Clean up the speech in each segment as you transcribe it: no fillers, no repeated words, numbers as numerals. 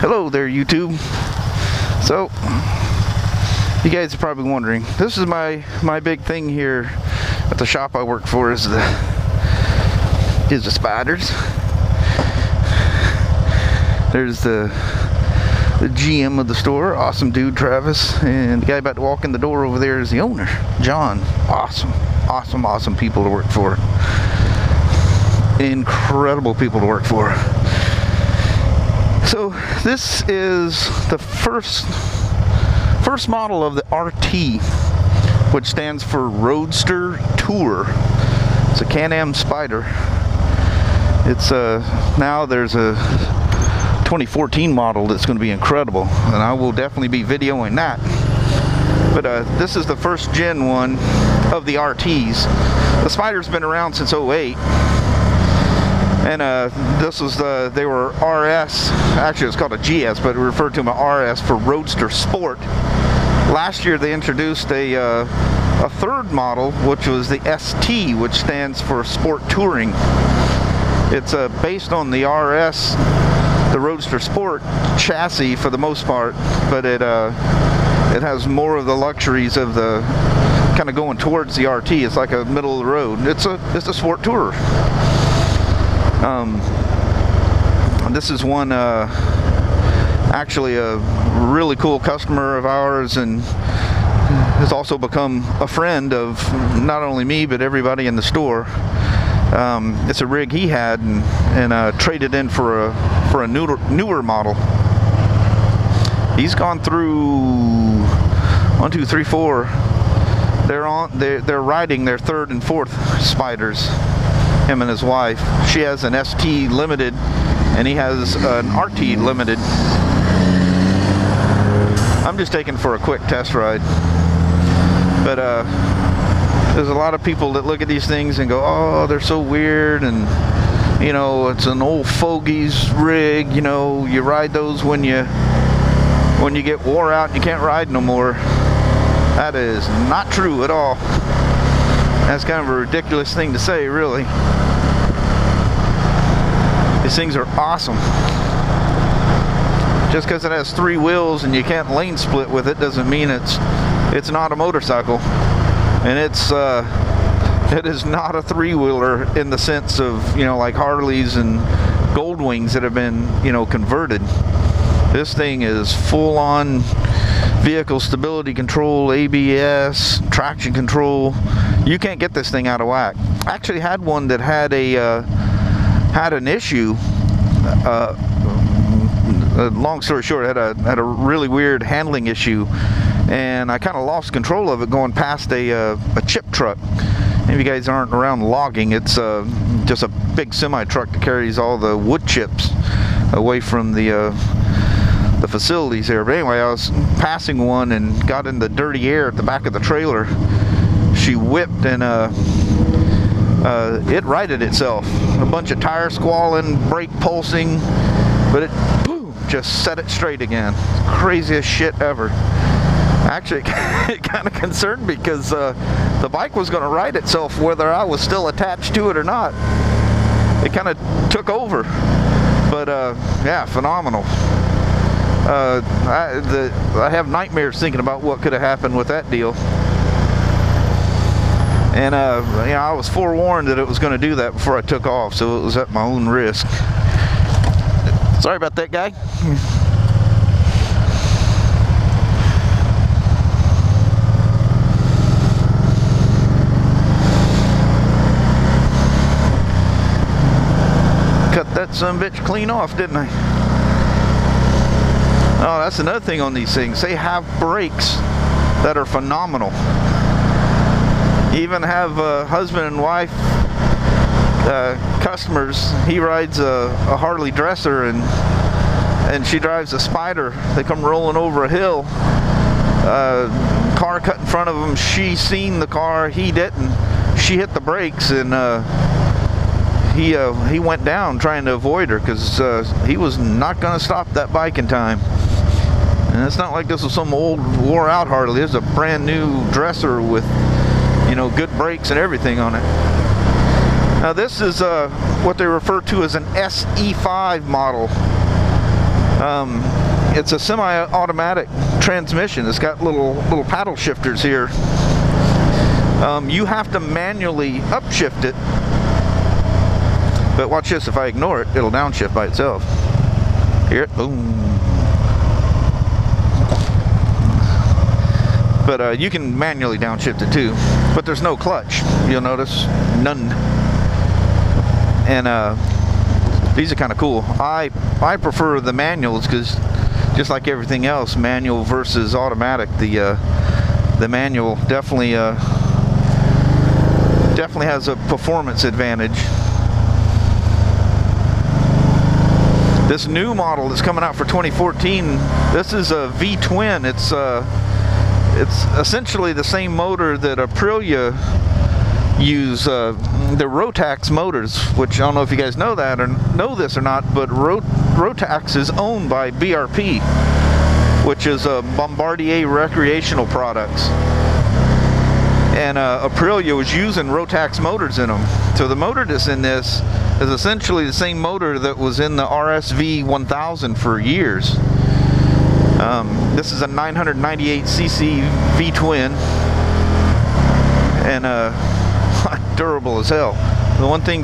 Hello there, YouTube. So, you guys are probably wondering, this is my big thing here at the shop I work for is the Spyders. There's the GM of the store, awesome dude, Travis, and the guy about to walk in the door over there is the owner, John. Awesome people to work for. Incredible people to work for. So this is the first model of the RT, which stands for Roadster Tour. It's a Can-Am Spyder. It's now there's a 2014 model that's going to be incredible, and I will definitely be videoing that. But this is the first gen one of the RTs. The Spyder's been around since '08. And this was they were RS, actually it's called a GS, but we referred to them as RS for Roadster Sport. Last year they introduced a third model, which was the ST, which stands for Sport Touring. It's based on the RS, the Roadster Sport chassis for the most part, but it has more of the luxuries of the kind of going towards the RT. It's like a middle of the road. It's a sport tourer. This is one actually a really cool customer of ours, and has also become a friend of not only me but everybody in the store. It's a rig he had and traded in for a newer model. He's gone through 1, 2, 3, 4. They're riding their third and fourth Spyders. Him and his wife. She has an ST Limited and he has an RT Limited. I'm just taking for a quick test ride, but there's a lot of people that look at these things and go, oh, they're so weird, and you know, it's an old fogey's rig, you know, you ride those when you get wore out and you can't ride no more. That is not true at all. That's kind of a ridiculous thing to say, really. These things are awesome. Just because it has 3 wheels and you can't lane split with it doesn't mean it's not a motorcycle. And it is not a 3-wheeler in the sense of, you know, like Harleys and Goldwings that have been, you know, converted. This thing is full-on vehicle stability control, ABS, traction control. You can't get this thing out of whack. I actually had one that had an issue. Long story short, had a really weird handling issue, and I kind of lost control of it going past a chip truck. If you guys aren't around logging, it's just a big semi truck that carries all the wood chips away from the facilities there. But anyway, I was passing one and got in the dirty air at the back of the trailer. She whipped and it righted itself. A bunch of tire squalling, brake pulsing, but it boom, just set it straight again. Craziest shit ever. Actually, it kind of concerned me because the bike was going to right itself whether I was still attached to it or not. It kind of took over. But yeah, phenomenal. I have nightmares thinking about what could have happened with that deal. And you know, I was forewarned that it was going to do that before I took off, so it was at my own risk. Sorry about that, guy. Cut that sumbitch clean off, didn't I? Oh, that's another thing on these things. They have brakes that are phenomenal. Even have husband and wife customers. He rides a Harley Dresser and she drives a Spyder. They come rolling over a hill. Car cut in front of him. She seen the car. He didn't. She hit the brakes and he went down trying to avoid her because he was not going to stop that bike in time. And it's not like this was some old wore out Harley. This is a brand new Dresser with, you know, good brakes and everything on it. Now this is what they refer to as an SE5 model. It's a semi-automatic transmission. It's got little paddle shifters here. You have to manually upshift it, but watch this. If I ignore it, it'll downshift by itself. Hear it? Boom. But you can manually downshift it too. But there's no clutch. You'll notice none. And these are kind of cool. I prefer the manuals because, just like everything else, manual versus automatic, the manual definitely has a performance advantage. This new model that's coming out for 2014, this is a V-twin. It's essentially the same motor that Aprilia use, the Rotax motors, which I don't know if you guys know that or know this or not, but Rotax is owned by BRP, which is Bombardier Recreational Products. And Aprilia was using Rotax motors in them. So the motor that's in this is essentially the same motor that was in the RSV 1000 for years. This is a 998cc V-twin, and durable as hell. The one thing,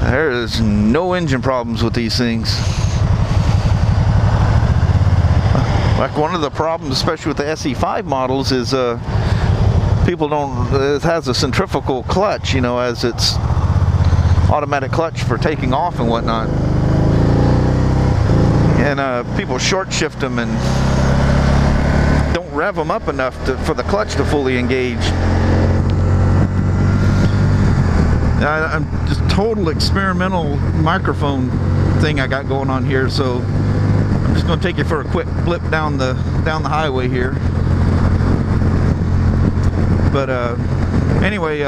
there is no engine problems with these things. Like one of the problems, especially with the SE5 models, is people don't, it has a centrifugal clutch, you know, as its automatic clutch for taking off and whatnot. And people short shift them and don't rev them up enough for the clutch to fully engage. I'm just total experimental microphone thing I got going on here, so I'm just going to take you for a quick blip down the highway here. But anyway,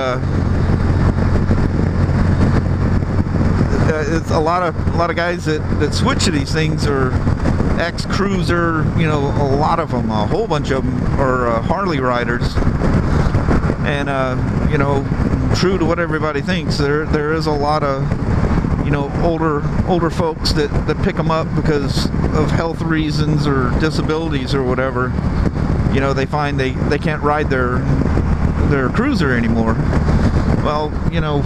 it's a lot of guys that switch to these things are ex-cruiser, you know, a lot of them, a whole bunch of them are Harley riders, and you know, true to what everybody thinks, there is a lot of, you know, older folks that pick them up because of health reasons or disabilities or whatever. You know, they find they can't ride their cruiser anymore. Well, you know,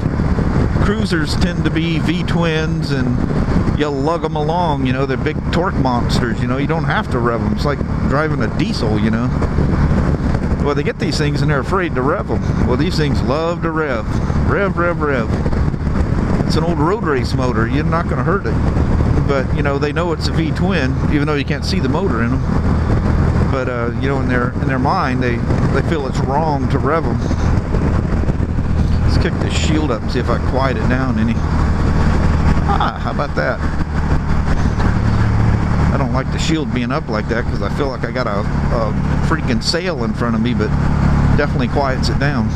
cruisers tend to be V-twins, and you lug them along, you know, they're big torque monsters, you know, you don't have to rev them. It's like driving a diesel, you know. Well, they get these things and they're afraid to rev them. Well, these things love to rev. Rev, rev, rev. It's an old road race motor. You're not going to hurt it. But, you know, they know it's a V-twin, even though you can't see the motor in them. But, you know, in their mind, they feel it's wrong to rev them. Let's kick this shield up and see if I quiet it down any. Ah, how about that? I don't like the shield being up like that because I feel like I got a freaking sail in front of me, but definitely quiets it down.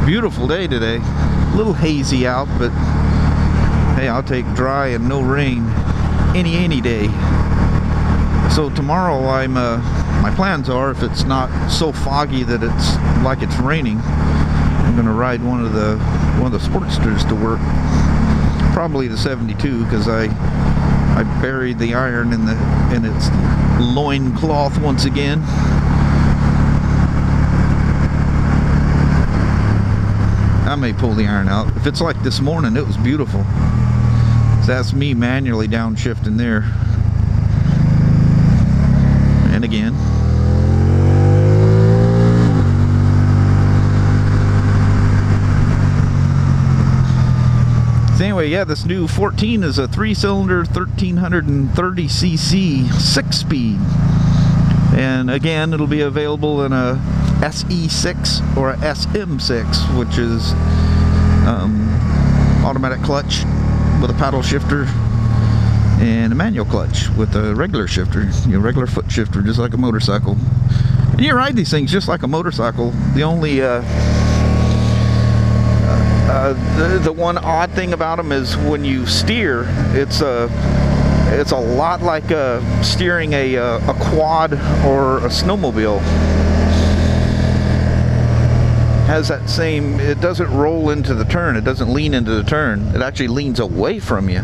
Beautiful day today. A little hazy out, but hey, I'll take dry and no rain any day. So tomorrow my plans are, if it's not so foggy that it's like it's raining, I'm gonna ride one of the Sportsters to work. Probably the 72, because I buried the iron in its loin cloth once again. I may pull the iron out. If it's like this morning, it was beautiful. So that's me manually downshifting there. And again. So anyway, yeah, this new 14 is a 3-cylinder 1330cc 6-speed. And again, it'll be available in a SE6 or a SM6, which is automatic clutch with a paddle shifter and a manual clutch with a regular shifter, you know, regular foot shifter, just like a motorcycle. And you ride these things just like a motorcycle. The only the one odd thing about them is when you steer, it's a lot like steering a quad or a snowmobile. has that same, it doesn't roll into the turn, it doesn't lean into the turn, it actually leans away from you.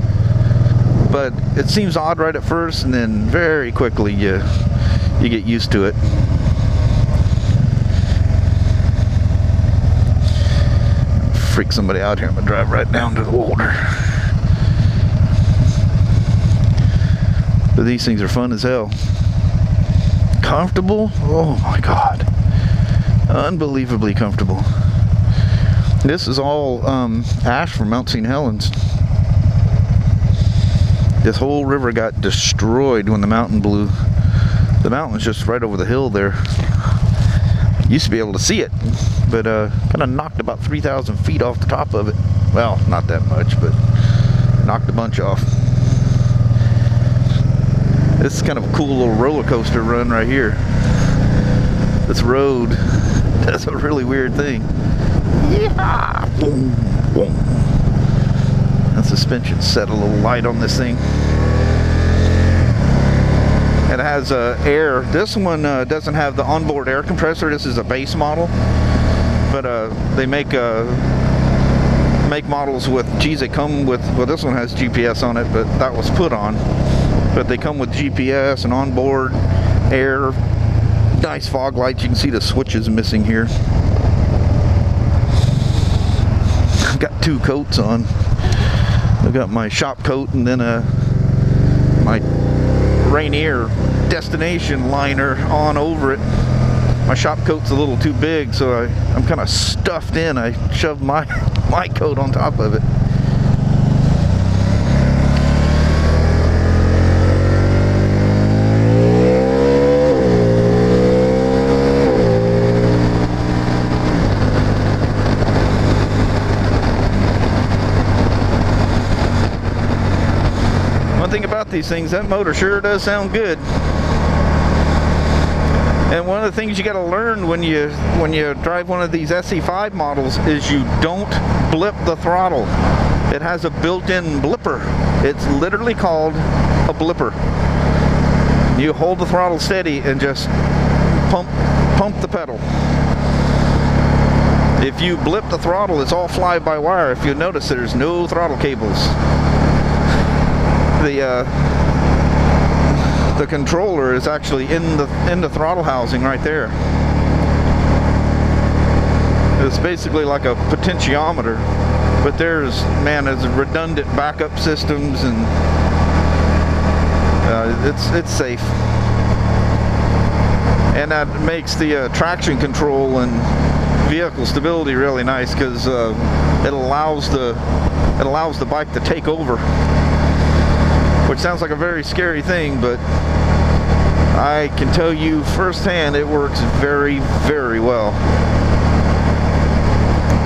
But it seems odd right at first, and then very quickly you get used to it. Freak somebody out here, I'm gonna drive right down to the water. But these things are fun as hell. Comfortable? Oh my God. Unbelievably comfortable. This is all ash from Mount St. Helens. This whole river got destroyed when the mountain blew. The mountain's just right over the hill there. Used to be able to see it, but kind of knocked about 3,000 feet off the top of it. Well, not that much, but knocked a bunch off. This is kind of a cool little roller coaster run right here. This road does a really weird thing. Yeah! Boom, boom. The suspension set a little light on this thing. It has air. This one doesn't have the onboard air compressor. This is a base model, but they make models with, geez, they come with, well, this one has GPS on it, but that was put on. But they come with GPS and onboard air, nice fog lights. You can see the switches missing here. I've got 2 coats on. I've got my shop coat and then my Rainier destination liner on over it. My shop coat's a little too big, so I'm kind of stuffed in. I shoved my coat on top of it. Thing about these things, that motor sure does sound good. And one of the things you got to learn when you drive one of these SE5 models is you don't blip the throttle. It has a built-in blipper. It's literally called a blipper. You hold the throttle steady and just pump the pedal. If you blip the throttle, it's all fly-by-wire. If you notice, there's no throttle cables. The controller is actually in the throttle housing right there. It's basically like a potentiometer, but there's redundant backup systems, and it's safe. And that makes the traction control and vehicle stability really nice, because it allows the bike to take over. Which sounds like a very scary thing, but I can tell you firsthand it works very, very well.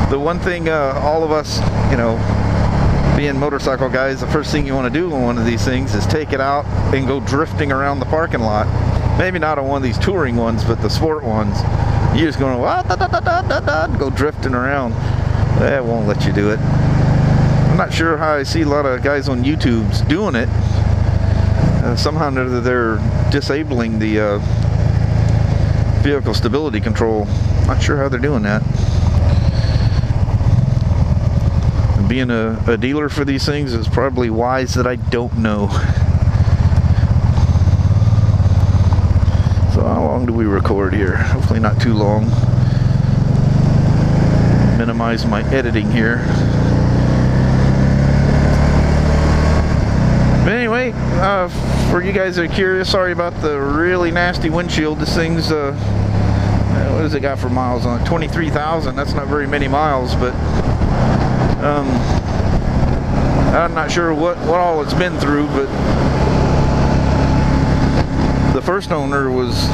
The one thing all of us, you know, being motorcycle guys, the first thing you want to do on one of these things is take it out and go drifting around the parking lot. Maybe not on one of these touring ones, but the sport ones. You're just going to go drifting around. That won't let you do it. I'm not sure how I see a lot of guys on YouTube's doing it. Somehow they're disabling the vehicle stability control. Not sure how they're doing that. And being a dealer for these things is probably wise that I don't know. So how long do we record here? Hopefully not too long. Minimize my editing here. But anyway, for you guys that are curious, sorry about the really nasty windshield. This thing's, what does it got for miles on it? 23,000. That's not very many miles, but I'm not sure what all it's been through, but the first owner was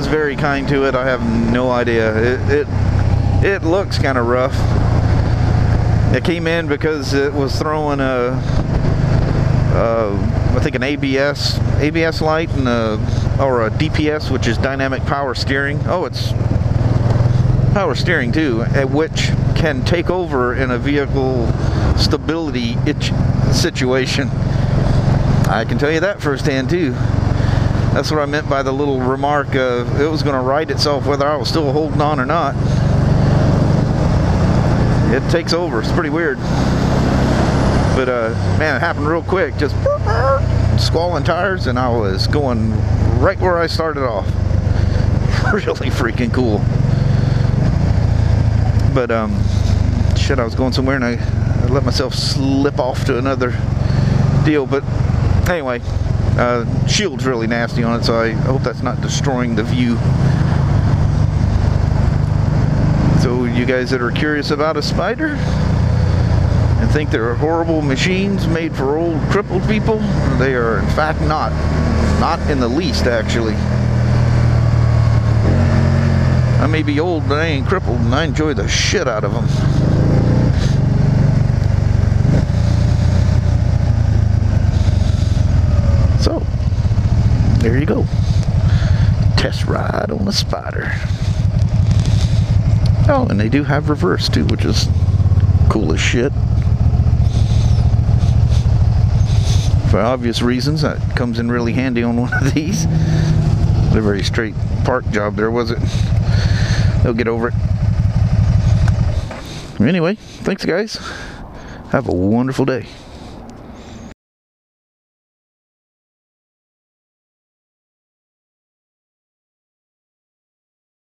very kind to it. I have no idea. It looks kind of rough. It came in because it was throwing I think an ABS light and or a DPS, which is dynamic power steering. Oh, it's power steering too, which can take over in a vehicle stability situation. I can tell you that firsthand too. That's what I meant by the little remark of it was going to right itself whether I was still holding on or not. it takes over. It's pretty weird. But man, it happened real quick. Just squalling tires, and I was going right where I started off. Really freaking cool. But shit, I was going somewhere and I let myself slip off to another deal. But anyway, shield's really nasty on it, so I hope that's not destroying the view. So you guys that are curious about a Spyder and think they're horrible machines made for old crippled people, they are in fact not in the least, actually. I may be old, but I ain't crippled, and I enjoy the shit out of them. So there you go, test ride on the Spyder. Oh, and they do have reverse too, which is cool as shit. For obvious reasons, that comes in really handy on one of these. Not a very straight park job there, was it? They'll get over it. Anyway, thanks guys. Have a wonderful day.